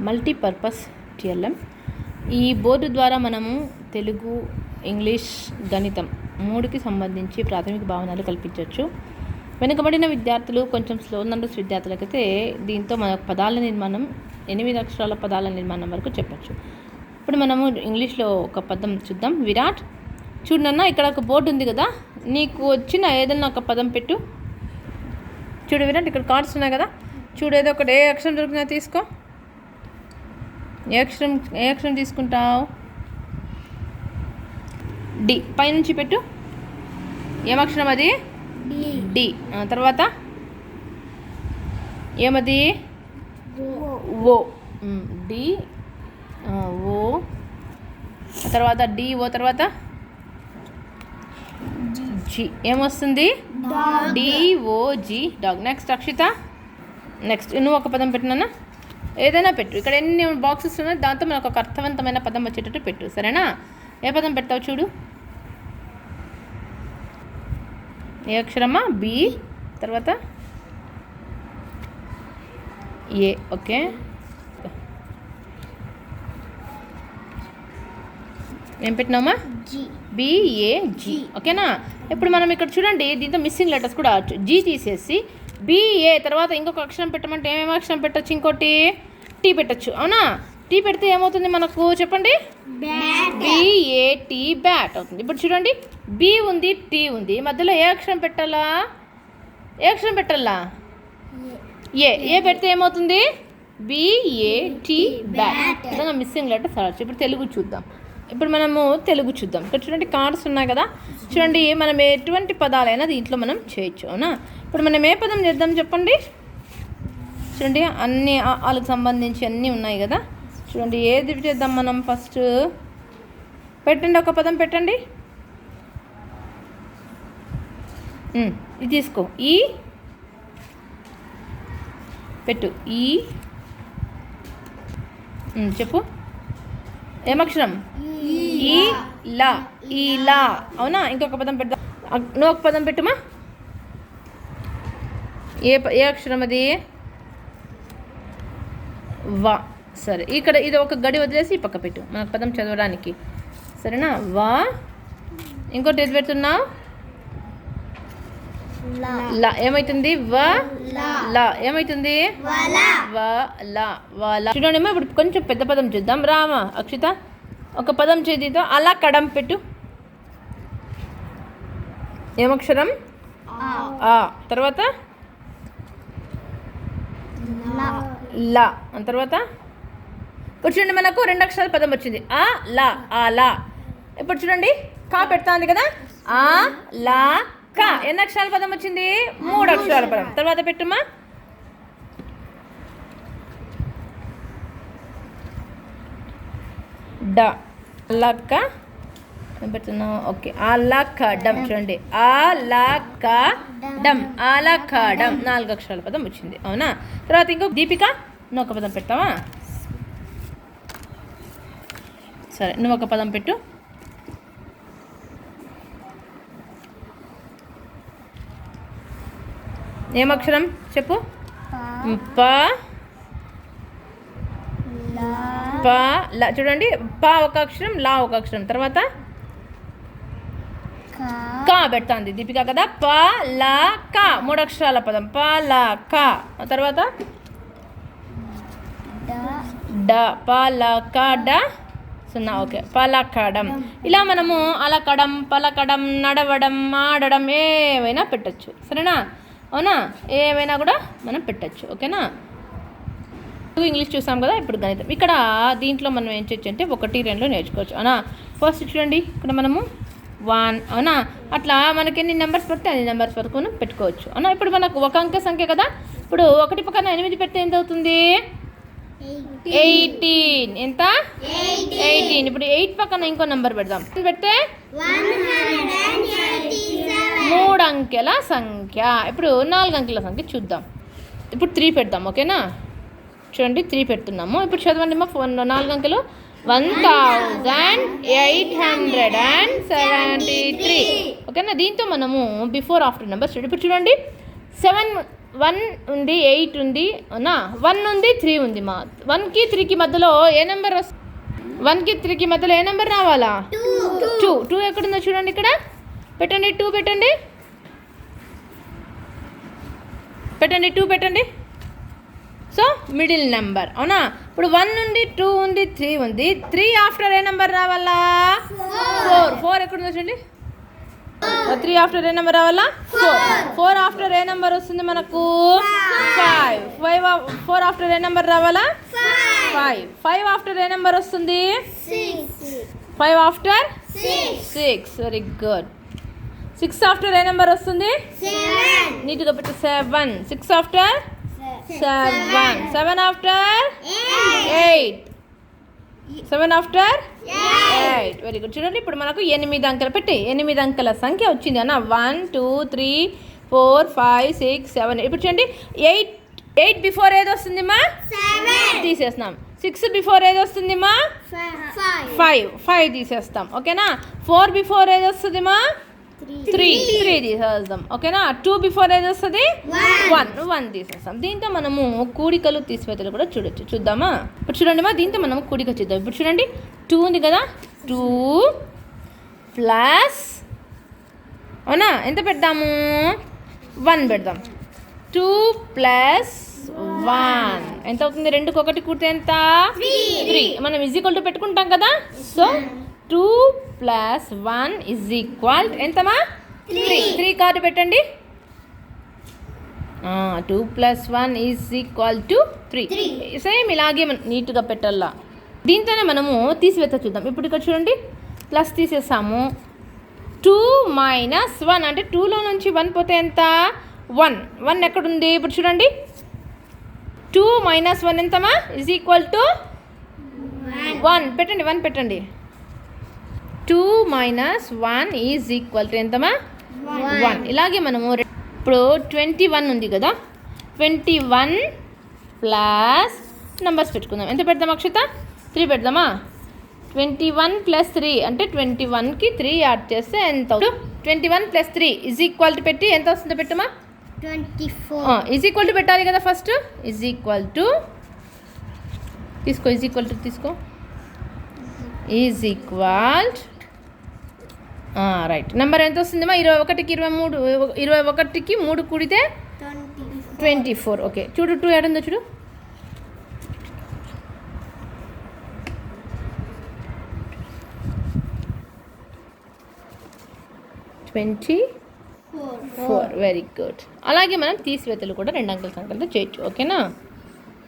Multipurpose TLM. ఈ board ద్వారా మనము తెలుగు, ఇంగ్లీష్, గణితం 3కి సంబంధించి ప్రాథమిక భావనలు కల్పించవచ్చు. వెనుకబడిన విద్యార్థులు, కొంచెం స్లో నంబర్స్ విద్యార్థులకైతే దీంతో మన పదాల నిర్మాణం 8 అక్షరాల పదాల నిర్మాణం వరకు చెప్పచ్చు. ఇప్పుడు మనము ఇంగ్లీష్లో ఒక పదం చూద్దాం. విరాట్. చూడన్నా, ఇక్కడ ఒక బోర్డు ఉంది కదా, నీకు వచ్చిన ఏదైనా ఒక పదం పెట్టు. చూడు విరాట్, ఇక్కడ కార్డ్స్ ఉన్నాయి కదా, చూడు ఏదో ఒకటి, ఏ అక్షరం దొరికినా తీసుకో. ఏ అక్షరం తీసుకుంటావు? డి. పైనుంచి పెట్టు. ఏమక్షరం అది? డి. తర్వాత ఏమది? ఓ. D O. తర్వాత డి ఓ. తర్వాత జి. ఏమొస్తుంది? DOG, dog. Next Akshita. Next నువ్వు ఒక పదం పెట్టినా, ఏదైనా పెట్టు. ఇక్కడ ఎన్ని బాక్సెస్ ఉన్నాయి, దాంతో మనకు ఒక అర్థవంతమైన పదం వచ్చేటట్టు పెట్టు, సరేనా? ఏ పదం పెడతావు చూడు. ఏ అక్షరమా? బి. తర్వాత ఏ. ఓకే, ఏం పెట్టినామా? BAG. ఓకేనా? ఇప్పుడు మనం ఇక్కడ చూడండి, దీంతో మిస్సింగ్ లెటర్స్ కూడా జీ తీసేసి BA తర్వాత ఇంకొక అక్షరం పెట్టమంటే ఏమేమి అక్షరం పెట్టచ్చు? ఇంకోటి టీ పెట్టచ్చు, అవునా? టీ పెడితే ఏమవుతుంది మనకు చెప్పండి? BAT, బ్యాట్ అవుతుంది. ఇప్పుడు చూడండి, బి ఉంది, టీ ఉంది, మధ్యలో ఏ అక్షరం పెట్టాలా? ఏ అక్షరం పెట్టాలా? ఏ పెడితే ఏమవుతుంది? BAT, bat. విధంగా మిస్సింగ్ లెటర్ సర్చ్. ఇప్పుడు తెలుగు చూద్దాం. ఇక్కడ చూడండి, కార్డ్స్ ఉన్నాయి కదా, చూడండి మనం ఎటువంటి పదాలైనా దీంట్లో మనం చేయొచ్చు, అవునా? ఇప్పుడు మనం ఏ పదం చేద్దాం చెప్పండి. చూడండి, అన్ని వాళ్ళకి సంబంధించి అన్నీ ఉన్నాయి కదా, చూడండి ఏది చేద్దాం మనం? ఫస్ట్ పెట్టండి, ఒక పదం పెట్టండి. ఇది తీసుకో. ఈ పెట్టు. ఈ చెప్పు. ఏమక్షరం? ఈ లా. ఈ లా, అవునా? ఇంకొక పదం పెడదాం. నువ్వు ఒక పదం పెట్టుమా. ఏ అక్షరం అది? వా. సరే, ఇక్కడ ఇది ఒక గడి వదిలేసి ఈ పక్క పెట్టు, మనకు పదం చదవడానికి, సరేనా? వా. ఇంకోటి ఏది పెడుతున్నావు? లా. ఏమవుతుంది? వ లా. ఏమవుతుంది? వ లా. చూడండి, ఇప్పుడు కొంచెం పెద్ద పదం చూద్దాం. రామ. అక్షిత, ఒక పదం చేతితో అలా కడం పెట్టు. ఏమక్షరం? ఆ. తర్వాత లా. తర్వాత ఇప్పుడు చూడండి, మనకు 2 అక్షరాల పదం వచ్చింది. ఆ లా. ఆ లా. ఇప్పుడు చూడండి, కా పెడతా ఉంది కదా, ఆ లా కా. ఎన్ని అక్షరాల పదం వచ్చింది? 3 అక్షరాల పదం. తర్వాత పెట్టుమా. డ. అలక్క పెడుతున్నావు. ఓకే, అలకడం. చూడండి, అలకడం. అలకడం 4 అక్షరాల పదం వచ్చింది, అవునా? తర్వాత ఇంకో దీపిక, నువ్వు ఒక పదం పెడతావా? సరే, నువ్వు ఒక పదం పెట్టు. ఏమక్షరం చెప్పు? ప. లా. చూడండి, ప ఒక అక్షరం, లా ఒక అక్షరం. తర్వాత కా పెడతాంది దీపిక కదా, ప లా కా. 3 అక్షరాల పదం, ప లా కా. తర్వాత డ. ప లా కా డ. 0. ఓకే, పలకడం. ఇలా మనము అలకడం, పలకడం, నడవడం, ఆడడం ఏవైనా పెట్టచ్చు, సరేనా? అవునా? ఏమైనా కూడా మనం పెట్టచ్చు, ఓకేనా? ఇంగ్లీష్ చూసాం కదా, ఇప్పుడు గణితం. ఇక్కడ దీంట్లో మనం ఏం చేయొచ్చు అంటే 1, 2 నేర్చుకోవచ్చు, అవునా? ఫస్ట్ చూడండి, ఇక్కడ మనము 1, అవునా? అట్లా మనకి ఎన్ని నెంబర్స్ పడితే అన్ని నెంబర్స్ వరకు మనం పెట్టుకోవచ్చు, అవునా? ఇప్పుడు మనకు ఒక అంకె సంఖ్య కదా, ఇప్పుడు 1 పక్కన 8 పెడితే ఎంత అవుతుంది? 18. ఎంత? 18. ఇప్పుడు 8 పక్కన ఇంకో నెంబర్ పెడదాం. పెడితే 3 అంకెల సంఖ్య. ఇప్పుడు 4 అంకెల సంఖ్య చూద్దాం. ఇప్పుడు 3 పెడదాం, ఓకేనా? చూడండి, 3 పెడుతున్నాము. ఇప్పుడు చదవండి మా 4 అంకెలు. 1873. ఓకేనా? దీంతో మనము బిఫోర్ ఆఫ్టర్ నెంబర్స్. ఇప్పుడు చూడండి, 7 1 ఉంది, 8 ఉంది అవునా, 1 ఉంది, 3 ఉంది మా. 1కి 3కి మధ్యలో ఏ నెంబర్ 1కి 3కి మధ్యలో ఏ నెంబర్ రావాలా? 2 ఎక్కడుందో చూడండి, ఇక్కడ పెట్టండి. 2 పెట్టండి, 2 పెట్టండి. సో మిడిల్ నెంబర్ అవునా. ఇప్పుడు 1 ఉంది, 2 ఉంది, 3 ఉంది. 3 ఆఫ్టర్ ఏ నెంబర్ రావాలా? 4 ఎక్కడుందో చూడండి. 3 ఆఫ్టర్ ఏ నెంబర్ రావాలా? 4 ఆఫ్టర్ ఏ నెంబర్ వస్తుంది మనకు? 5. 4 ఆఫ్టర్ ఏ నెంబర్ రావాలా? 5 ఆఫ్టర్ ఏ నెంబర్ వస్తుంది? 5 ఆఫ్టర్ 6. Very good. 6 ఆఫ్టర్ ఏ నెంబర్ వస్తుంది? నీట్గా పెట్టు. 7. 6 after 7. 7 after 8. 7 after 8. Very good. చూడండి ఇప్పుడు మనకు 8 అంకెలు పెట్టి 8 అంకెల సంఖ్య వచ్చింది అన్న. 1 2 3 4 5 6 7. ఇప్పుడు చూడండి 8 బిఫోర్ ఏది వస్తుంది మా? తీసేస్తున్నాం. 6 బిఫోర్ ఏది వస్తుంది మా? 5 తీసేస్తాం. ఓకేనా. 4 బిఫోర్ ఏది వస్తుంది మా? 3 తీసేస్తాం. ఓకేనా. 2 బిఫోర్ ఏది వస్తుంది? 1 తీసేస్తాం. దీంతో మనము కూడికలు తీసివేతలు కూడా చూద్దామా. ఇప్పుడు చూడండి మా, దీంతో మనం కూడిక చూద్దాం. ఇప్పుడు చూడండి 2 ఉంది కదా, 2 ప్లస్ అవునా ఎంత పెడదాము? 1 పెడదాం. 2 ప్లస్ 1 ఎంత అవుతుంది? 2కి 1 కూడితే ఎంత? 3. మనం ఈక్వల్ టు పెట్టుకుంటాం కదా. సో 2 ప్లస్ 1 ఈజ్ ఈక్వల్ ఎంతమా? 3 కార్డు పెట్టండి. 2 plus 1 is equal to 3. Same ఇలాగే నీట్గా పెట్టాలా. దీంతోనే మనము తీసివేత చూద్దాం. ఇప్పుడు ఇక్కడ చూడండి, ప్లస్ తీసేసాము. 2 మైనస్ 1 అంటే 2లో నుంచి 1 పోతే ఎంత? 1 ఎక్కడుంది? ఇప్పుడు చూడండి 2 మైనస్ 1 ఎంతమా? ఈజ్ ఈక్వల్ టు 1 పెట్టండి. 1 పెట్టండి. 2 మైనస్ 1 ఈజ్ ఈక్వల్ టు ఎంతమా? 1. ఇలాగే మనము ఇప్పుడు 21 ఉంది కదా, 21 ప్లస్ నెంబర్స్ పెట్టుకుందాం. ఎంత పెడదాం అక్షత? 3 పెడదామా. 21 ప్లస్ 3 అంటే 21కి 3 యాడ్ చేస్తే ఎంత? 21 ప్లస్ 3 ఈజ్ ఈక్వల్ టు పెట్టి ఎంత వస్తుందో పెట్టమా. 24. ఈజ్ ఈక్వల్ టు పెట్టాలి కదా ఫస్ట్. ఈజ్ ఈక్వల్ టు తీసుకో, ఈజ్ ఈక్వల్ టు తీసుకో. Is equal right. నెంబర్ ఎంత వస్తుందమ్మా? 21కి 21కి 3 కూడితే 24. ఓకే చూడు, 2 ఏడుందో చూడు. 24. Very good. అలాగే మనం తీసివేతలు కూడా 2 అంకెల సంఖ్యలతో చేయొచ్చు. ఓకేనా.